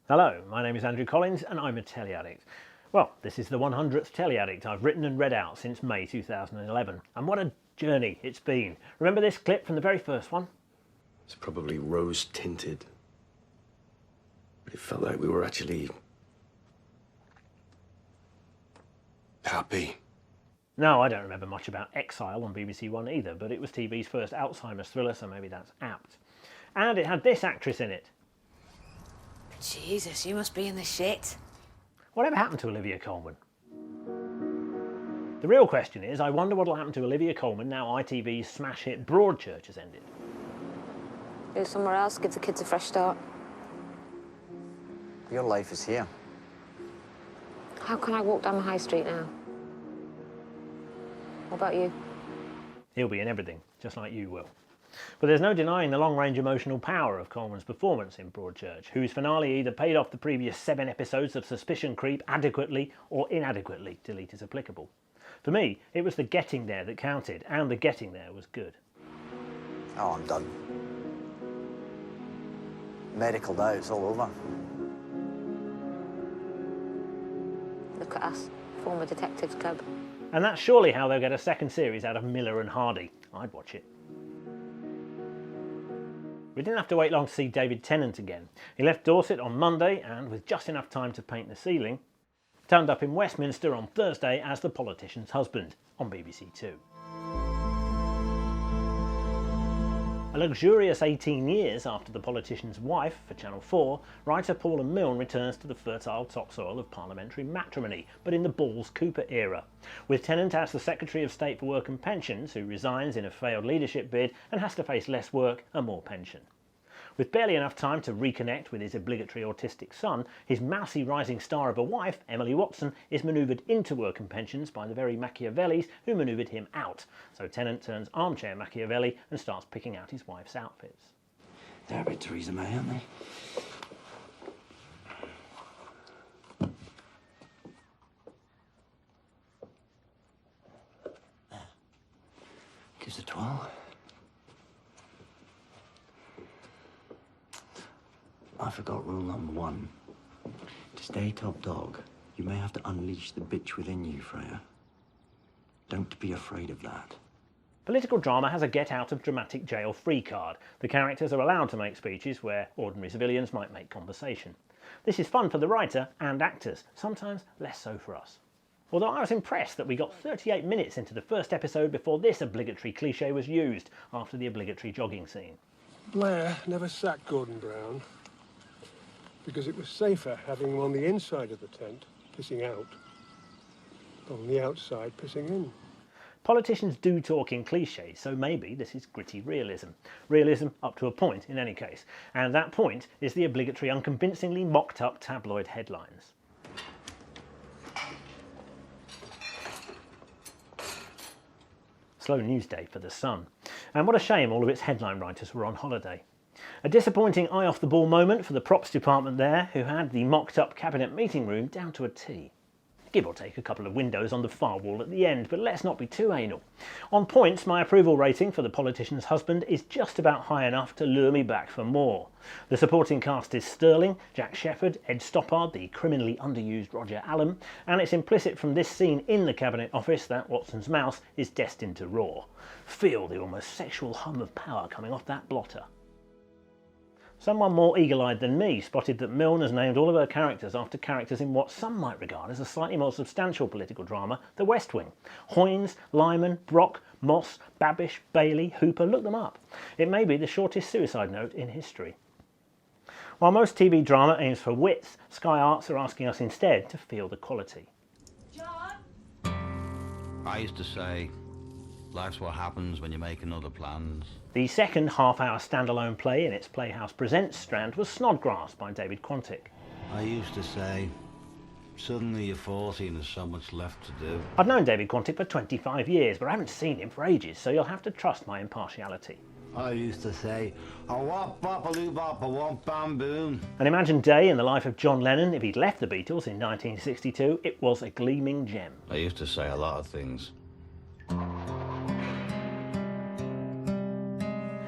Hello, my name is Andrew Collins and I'm a telly addict. Well, this is the 100th telly addict I've written and read out since May 2011. And what a journey it's been. Remember this clip from the very first one? It's probably rose tinted. But it felt like we were actually happy. No, I don't remember much about Exile on BBC One either, but it was TV's first Alzheimer's thriller, so maybe that's apt. And it had this actress in it. Jesus, you must be in the shit. Whatever happened to Olivia Colman? The real question is, I wonder what'll happen to Olivia Colman now ITV's smash hit Broadchurch has ended. Go somewhere else, give the kids a fresh start. Your life is here. How can I walk down the high street now? What about you? He'll be in everything, just like you will. But there's no denying the long-range emotional power of Colman's performance in Broadchurch, whose finale either paid off the previous 7 episodes of suspicion creep adequately or inadequately, delete as applicable. For me, it was the getting there that counted, and the getting there was good. Oh, I'm done. Medical doubt's all over. Look at us, former detectives club. And that's surely how they'll get a second series out of Miller and Hardy. I'd watch it. We didn't have to wait long to see David Tennant again. He left Dorset on Monday and, with just enough time to paint the ceiling, turned up in Westminster on Thursday as the politician's husband on BBC Two. A luxurious 18 years after The Politician's Wife for Channel 4, writer Paula Milne returns to the fertile topsoil of parliamentary matrimony, but in the Balls-Cooper era, with Tennant as the Secretary of State for Work and Pensions, who resigns in a failed leadership bid and has to face less work and more pension. With barely enough time to reconnect with his obligatory autistic son, his mousy rising star of a wife, Emily Watson, is manoeuvred into work and pensions by the very Machiavellis who manoeuvred him out. So Tennant turns armchair Machiavelli and starts picking out his wife's outfits. They're a bit Theresa May, aren't they? Gives a twirl. I forgot rule number 1. To stay top dog, you may have to unleash the bitch within you, Freya. Don't be afraid of that. Political drama has a get-out-of-dramatic jail-free card. The characters are allowed to make speeches where ordinary civilians might make conversation. This is fun for the writer and actors, sometimes less so for us. Although I was impressed that we got 38 minutes into the first episode before this obligatory cliché was used, after the obligatory jogging scene. Blair never sacked Gordon Brown because it was safer having him on the inside of the tent, pissing out, than on the outside, pissing in. Politicians do talk in clichés, so maybe this is gritty realism. Realism up to a point, in any case. And that point is the obligatory unconvincingly mocked-up tabloid headlines. Slow news day for The Sun. And what a shame all of its headline writers were on holiday. A disappointing eye-off-the-ball moment for the props department there, who had the mocked-up cabinet meeting room down to a T. Give or take a couple of windows on the far wall at the end, but let's not be too anal. On points, my approval rating for The Politician's Husband is just about high enough to lure me back for more. The supporting cast is sterling: Jack Shepherd, Ed Stoppard, the criminally underused Roger Allam, and it's implicit from this scene in the Cabinet Office that Watson's mouse is destined to roar. Feel the almost sexual hum of power coming off that blotter. Someone more eagle-eyed than me spotted that Milne has named all of her characters after characters in what some might regard as a slightly more substantial political drama, The West Wing. Hoynes, Lyman, Brock, Moss, Babish, Bailey, Hooper, look them up. It may be the shortest suicide note in history. While most TV drama aims for width, Sky Arts are asking us instead to feel the quality. John? I used to say, life's what happens when you're making other plans. The second half-hour standalone play in its Playhouse Presents strand was Snodgrass by David Quantick. I used to say, suddenly you're 40 and there's so much left to do. I've known David Quantick for 25 years, but I haven't seen him for ages, so you'll have to trust my impartiality. I used to say, a wop bop-a-loo bop a womp bam boom. An imagined day in the life of John Lennon if he'd left the Beatles in 1962, it was a gleaming gem. I used to say a lot of things.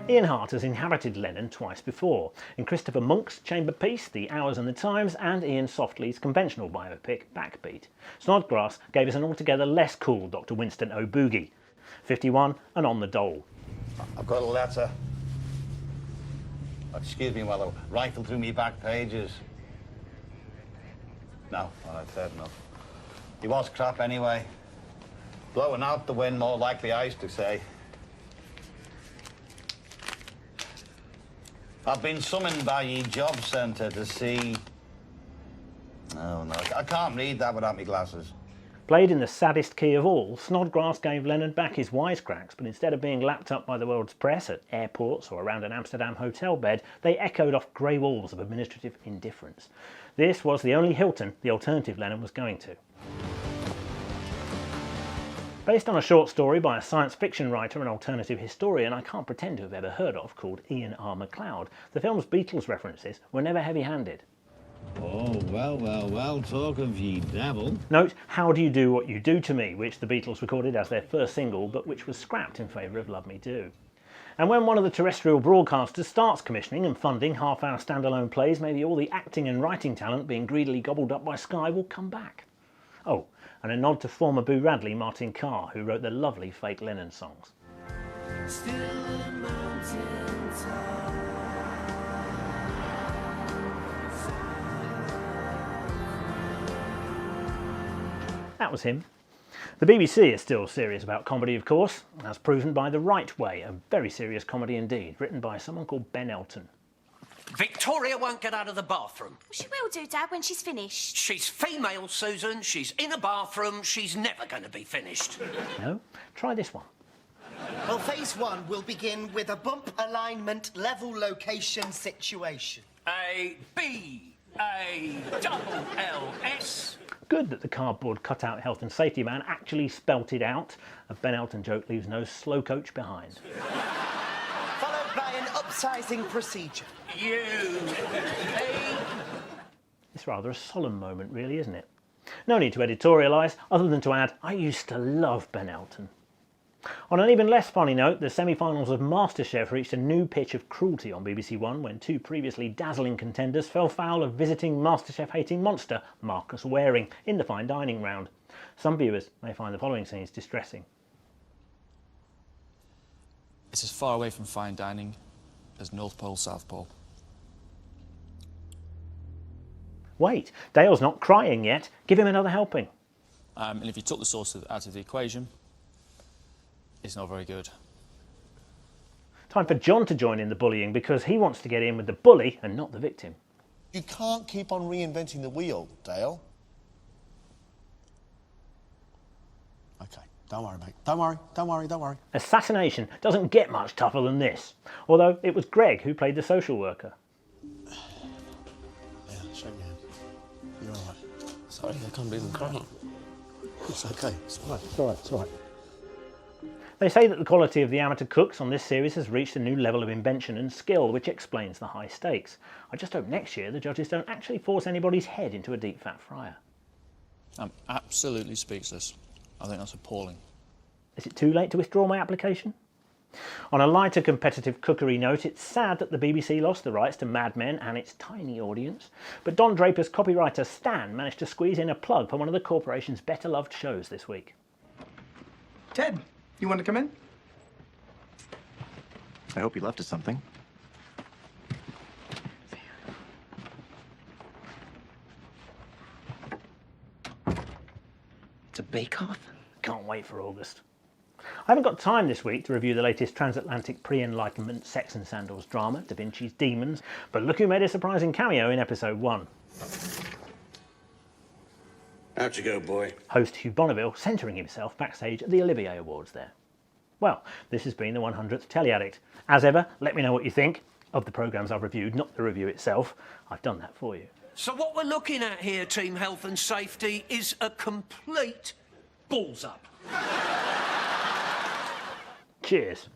Ian Hart has inhabited Lennon twice before, in Christopher Monk's chamber piece, The Hours and the Times, and Ian Softley's conventional biopic, Backbeat. Snodgrass gave us an altogether less cool Dr. Winston O'Boogie, 51 and on the dole. I've got a letter. Excuse me while I rifle through me back pages. No, all right, fair enough. He was crap anyway. Blowing out the wind, more likely, I used to say. I've been summoned by ye job centre to see... Oh, no, I can't read that without me glasses. Played in the saddest key of all, Snodgrass gave Lennon back his wisecracks, but instead of being lapped up by the world's press at airports or around an Amsterdam hotel bed, they echoed off grey walls of administrative indifference. This was the only Hilton the alternative Lennon was going to. Based on a short story by a science fiction writer and alternative historian I can't pretend to have ever heard of called Ian R. MacLeod, the film's Beatles references were never heavy-handed. Oh, well, talk of ye devil. Note How Do You Do What You Do To Me, which the Beatles recorded as their first single, but which was scrapped in favour of Love Me Do. And when one of the terrestrial broadcasters starts commissioning and funding half-hour standalone plays, maybe all the acting and writing talent being greedily gobbled up by Sky will come back. Oh, and a nod to former Boo Radley, Martin Carr, who wrote the lovely fake Lennon songs. That was him. The BBC is still serious about comedy, of course, as proven by The Wright Way, a very serious comedy indeed, written by someone called Ben Elton. Victoria won't get out of the bathroom. She will do, Dad, when she's finished. She's female, Susan. She's in a bathroom. She's never going to be finished. No? Try this one. Well, phase one will begin with a bump alignment level location situation. A, B, A, double L, S. Good that the cardboard cutout health and safety man actually spelt it out. A Ben Elton joke leaves no slow coach behind. Followed by an upsizing procedure. U, A. It's rather a solemn moment, really, isn't it? No need to editorialise, other than to add, I used to love Ben Elton. On an even less funny note, the semi-finals of Masterchef reached a new pitch of cruelty on BBC One when two previously dazzling contenders fell foul of visiting Masterchef-hating monster Marcus Waring in the fine dining round. Some viewers may find the following scenes distressing. It's as far away from fine dining as North Pole, South Pole. Wait, Dale's not crying yet. Give him another helping. And if you took the sauce out of the equation, it's not very good. Time for John to join in the bullying because he wants to get in with the bully and not the victim. You can't keep on reinventing the wheel, Dale. OK, don't worry, mate. Don't worry. Assassination doesn't get much tougher than this. Although it was Greg who played the social worker. Yeah, shake your hand. You're all right. Sorry, I can't believe I'm crying. It's OK. It's all right. It's all right. They say that the quality of the amateur cooks on this series has reached a new level of invention and skill, which explains the high stakes. I just hope next year the judges don't actually force anybody's head into a deep fat fryer. I'm absolutely speechless. I think that's appalling. Is it too late to withdraw my application? On a lighter competitive cookery note, it's sad that the BBC lost the rights to Mad Men and its tiny audience, but Don Draper's copywriter Stan managed to squeeze in a plug for one of the corporation's better loved shows this week. Ted, you want to come in? I hope you left us something. It's a bake-off? Can't wait for August. I haven't got time this week to review the latest transatlantic pre-Enlightenment sex and sandals drama, Da Vinci's Demons, but look who made a surprising cameo in episode 1. Out you go, boy. Host Hugh Bonneville centering himself backstage at the Olivier Awards there. Well, this has been the 100th Telly Addict. As ever, let me know what you think of the programmes I've reviewed, not the review itself. I've done that for you. So what we're looking at here, Team Health and Safety, is a complete balls up. Cheers.